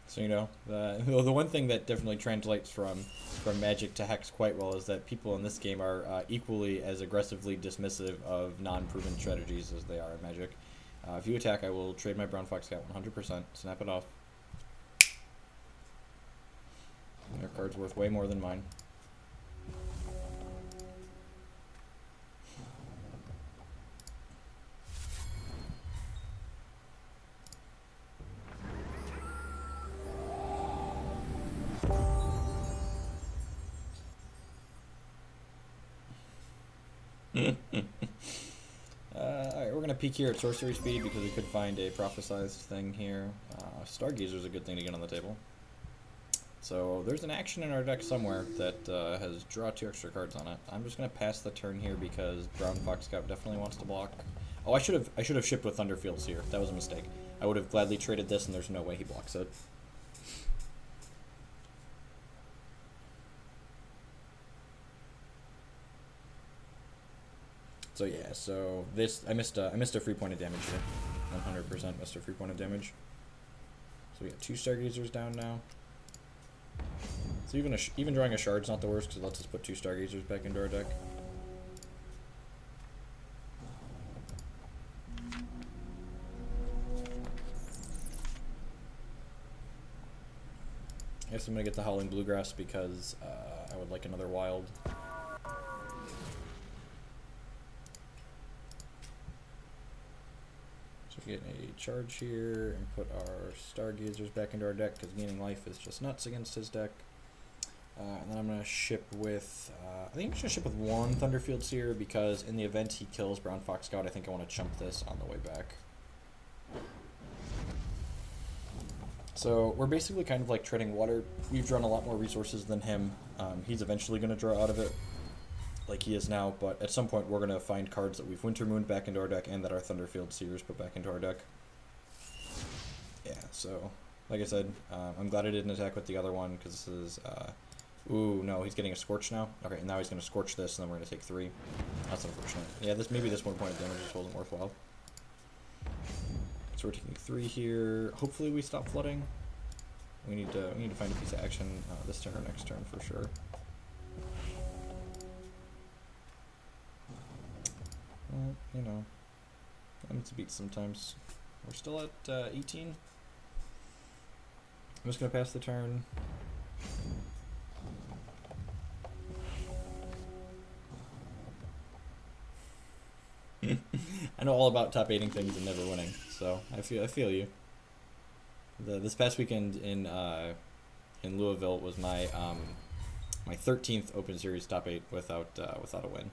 So, you know, the one thing that definitely translates from Magic to Hex quite well is that people in this game are equally as aggressively dismissive of non-proven strategies as they are in Magic. If you attack, I will trade my Brown Fox Scout 100%, snap it off. Their card's worth way more than mine. Alright, we're going to peek here at sorcery speed because we could find a prophesized thing here. Stargazer is a good thing to get on the table. So there's an action in our deck somewhere that has draw 2 extra cards on it. I'm just going to pass the turn here because Brown Fox Scout definitely wants to block. Oh, I should have shipped with Thunderfields here. That was a mistake. I would have gladly traded this, and there's no way he blocks it. So yeah, so this I missed a free point of damage here. 100% missed a free point of damage. So we got 2 Stargazers down now. So even drawing a shard's not the worst because it lets us put 2 Stargazers back into our deck. I guess I'm gonna get the Howling Bluegrass because I would like another wild. Get a charge here and put our Stargazers back into our deck because gaining life is just nuts against his deck. And then I'm going to ship with, I think I'm just going to ship with 1 Thunderfield Seer because in the event he kills Brown Fox Scout, I think I want to chump this on the way back. So we're basically kind of like treading water. We've drawn a lot more resources than him. He's eventually going to draw out of it, like he is now, but at some point we're going to find cards that we've Wintermooned back into our deck and that our Thunderfield Seers put back into our deck. Yeah, so, like I said, I'm glad I didn't attack with the other one, because this is, ooh, no, he's getting a Scorch now. Okay, and now he's going to Scorch this, and then we're going to take 3. That's unfortunate. Yeah, maybe this 1 point of damage just wasn't worthwhile. So we're taking 3 here. Hopefully we stop flooding. We need to find a piece of action this turn or next turn for sure. Well, you know, I'm to beat sometimes. We're still at 18. I'm just going to pass the turn. I know all about top 8ing things and never winning, so I feel you. This past weekend in Louisville was my my 13th Open Series top 8 without a win.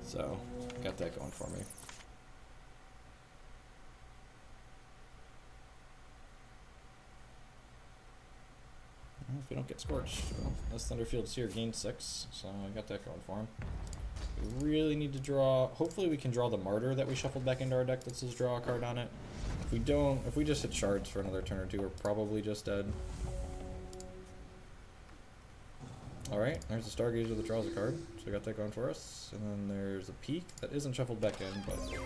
So, got that going for me. Well, if we don't get Scorched, well, this Thunderfield Seer gained 6, so I got that going for him. We really need to draw, hopefully we can draw the Martyr that we shuffled back into our deck that says draw a card on it. If we don't, if we just hit shards for another turn or 2, we're probably just dead. Alright, there's a Stargazer that draws a card, so we got that going for us. And then there's a Peak that isn't shuffled back in, but it,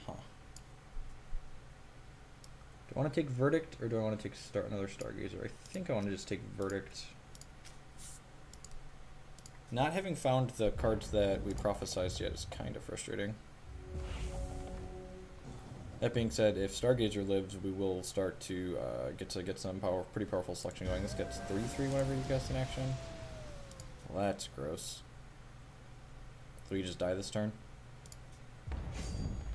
huh. Do I want to take Verdict, or do I want to take another Stargazer? I think I want to just take Verdict. Not having found the cards that we prophesized yet is kind of frustrating. That being said, if Stargazer lives, we will start to get some pretty powerful selection going. This gets 3/3 whenever you cast an action. Well, that's gross. So you just die this turn?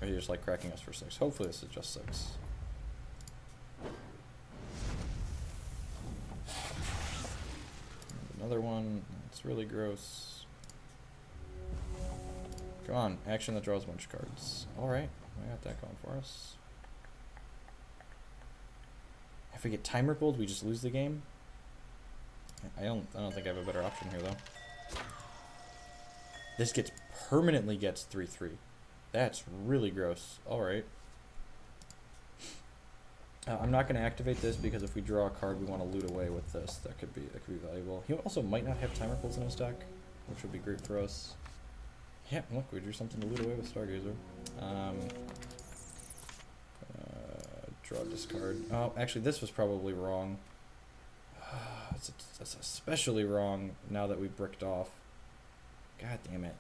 Or you just like cracking us for 6? Hopefully this is just 6. And another one. That's really gross. Come on, action that draws a bunch of cards. Alright. I got that going for us. If we get time rippled, we just lose the game. I don't think I have a better option here though. This permanently gets 3/3. That's really gross. All right. I'm not going to activate this because if we draw a card we want to loot away with this, that could be valuable. He also might not have time ripples in his deck, which would be great for us. Yeah, look, we drew something to loot away with Stargazer. Draw, discard. Oh, actually, this was probably wrong. That's especially wrong now that we bricked off. God damn it.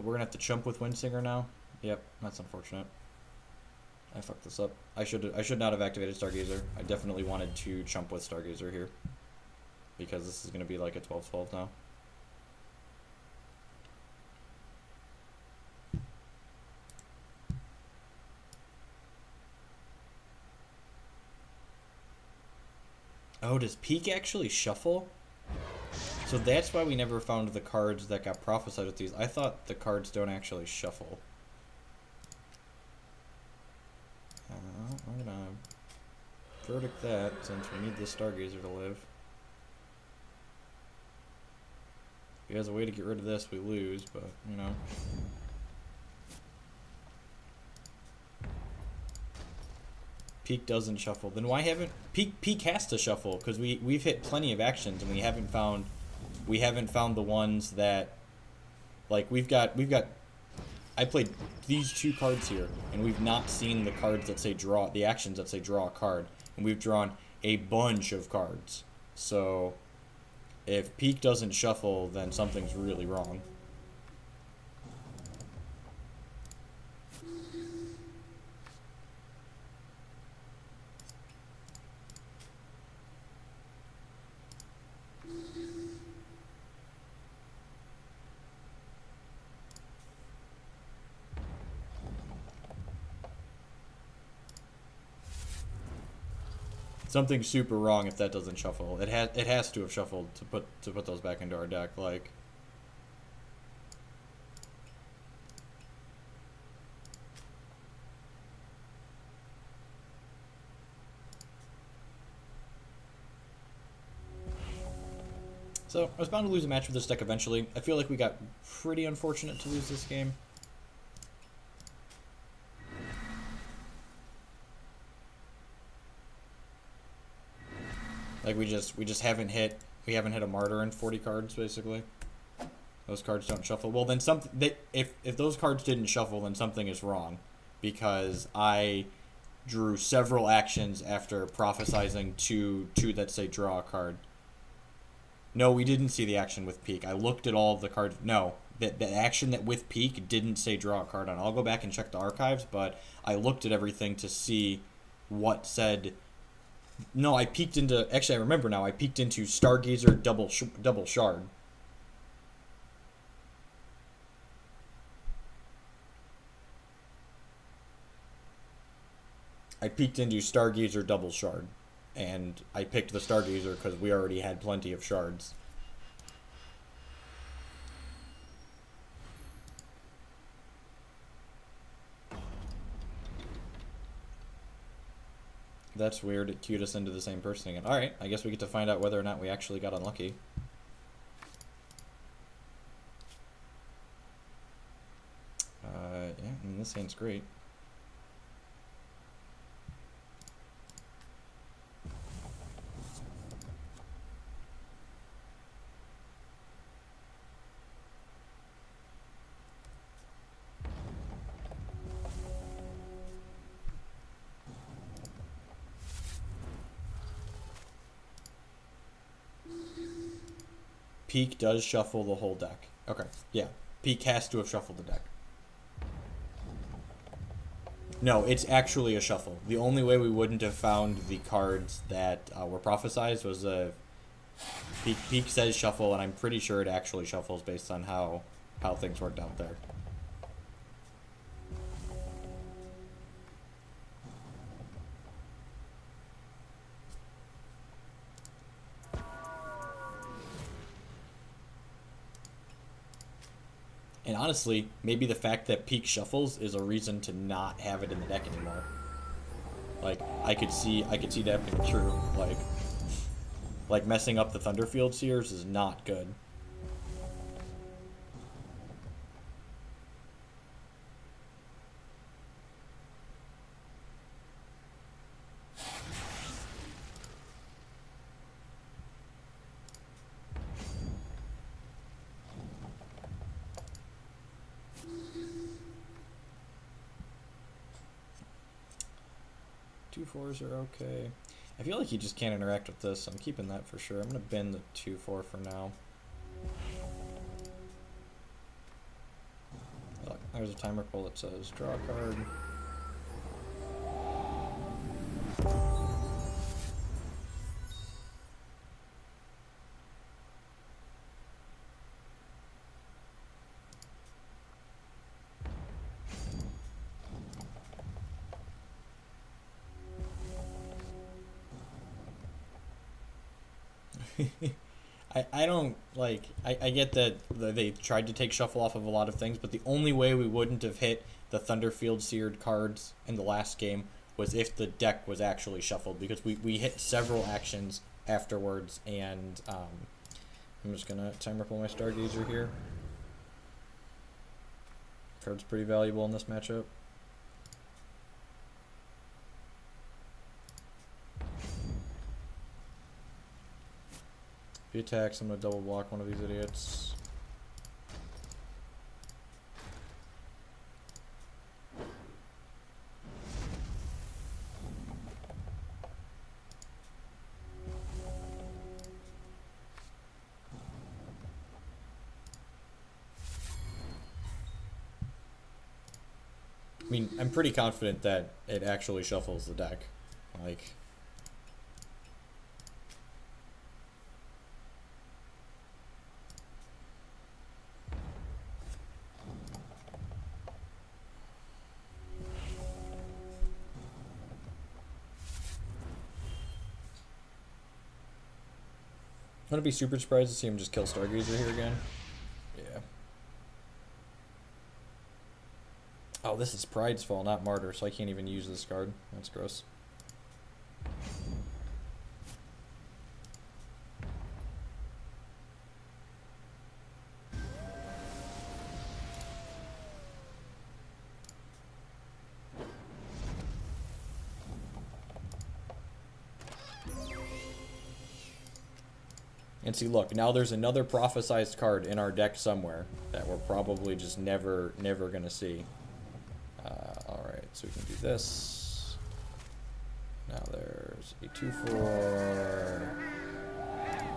We're gonna have to chump with Windsinger now. Yep, that's unfortunate. I fucked this up. I should not have activated Stargazer. I definitely wanted to chump with Stargazer here, because this is gonna be like a 12/12 now. Oh, does Peak actually shuffle? So that's why we never found the cards that got prophesied with these. I thought the cards don't actually shuffle. I'm gonna verdict that since we need this Stargazer to live. If he has a way to get rid of this, we lose, but, you know. Peak doesn't shuffle. Then why haven't... Peak has to shuffle, because we've hit plenty of actions, and we haven't found the ones that... Like, we've got... I played these two cards here, and we've not seen the cards that say draw... The actions that say draw a card. And we've drawn a bunch of cards. So, if Peak doesn't shuffle, then something's really wrong. Something's super wrong if that doesn't shuffle. It has to have shuffled to put those back into our deck. Like, so I was bound to lose a match with this deck eventually. I feel like we got pretty unfortunate to lose this game. Like, we just haven't hit a martyr in 40 cards basically. Those cards don't shuffle. Well, then if those cards didn't shuffle, then something is wrong, because I drew several actions after prophesizing two that say draw a card. No, we didn't see the action with Peak. I looked at all of the cards. No, the action that with Peak didn't say draw a card on. I'll go back and check the archives, but I looked at everything to see what said. No, I peeked into... Actually, I remember now. I peeked into Stargazer double shard. I peeked into Stargazer double shard. And I picked the Stargazer because we already had plenty of shards. That's weird. It queued us into the same person again. Alright, I guess we get to find out whether or not we actually got unlucky. Yeah, I mean, this hand's great. Peak does shuffle the whole deck. Okay, yeah. Peak has to have shuffled the deck. No, it's actually a shuffle. The only way we wouldn't have found the cards that were prophesized was Peak says shuffle, and I'm pretty sure it actually shuffles based on how things worked out there. And honestly, maybe the fact that Peak shuffles is a reason to not have it in the deck anymore. Like, I could see that being true. Like messing up the Thunderfield Seers is not good. 2/4s are okay. I feel like he just can't interact with this, so I'm keeping that for sure. I'm gonna bin the 2/4 for now. Look, there's a timer pull that says draw a card. I don't, like, I get that they tried to take shuffle off of a lot of things, but the only way we wouldn't have hit the Thunderfield Seared cards in the last game was if the deck was actually shuffled, because we hit several actions afterwards, and I'm just gonna timer pull my Stargazer here. Card's pretty valuable in this matchup. If he attacks, I'm gonna double block one of these idiots. I mean, I'm pretty confident that it actually shuffles the deck. Like, I'm gonna be super surprised to see him just kill Stargazer here again. Yeah. Oh, this is Pride's Fall, not Martyr, so I can't even use this card. That's gross. And see, look, now there's another prophesized card in our deck somewhere that we're probably just never gonna see. Alright, so we can do this. Now there's a 2/4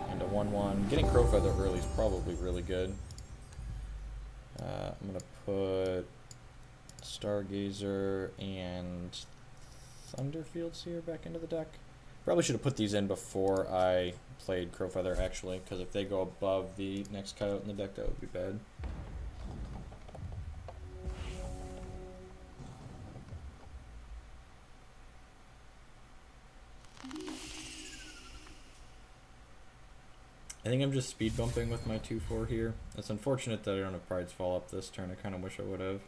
and a 1/1. Getting Crowfeather early is probably really good. I'm gonna put Stargazer and Thunderfield Seer back into the deck. Probably should have put these in before I played Crowfeather, actually, because if they go above the next Coyote in the deck, that would be bad. I think I'm just speed bumping with my 2/4 here. It's unfortunate that I don't have Pride's Fall up this turn. I kind of wish I would have.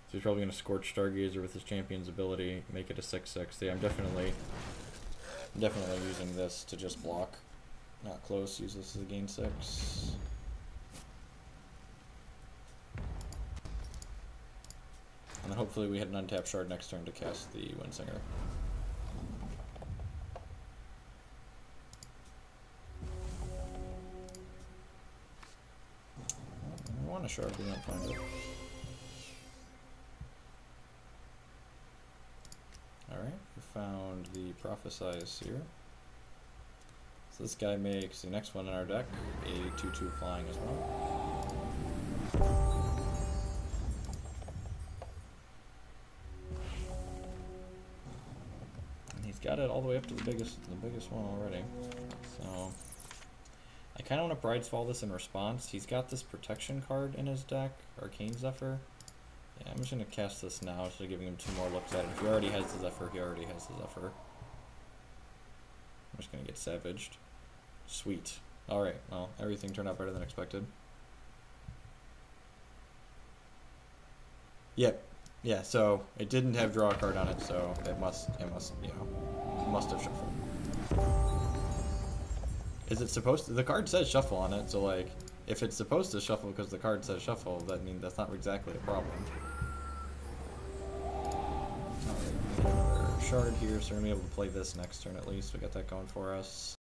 So he's probably going to Scorch Stargazer with his Champion's ability, make it a 6/6. Yeah, I'm definitely using this to just block. Not close, use this as a gain 6. And then hopefully we hit an untapped shard next turn to cast the Windsinger. I want a shard, we don't find it. Alright, we found the Prophesize Seer. So this guy makes the next one in our deck a 2/2 flying as well. And he's got it all the way up to the biggest one already. So I kind of want to Bride's Fall this in response. He's got this protection card in his deck, Arcane Zephyr. Yeah, I'm just going to cast this now, so giving him 2 more looks at it. If he already has the Zephyr, he already has the Zephyr. I'm just going to get savaged. Sweet. Alright, well, everything turned out better than expected. Yep. Yeah, so it didn't have draw a card on it, so it must, you know, must have shuffled. Is it supposed to? The card says shuffle on it, so like, if it's supposed to shuffle because the card says shuffle, that means that's not exactly a problem. Alright, we got another shard here, so we're gonna be able to play this next turn at least. We got that going for us.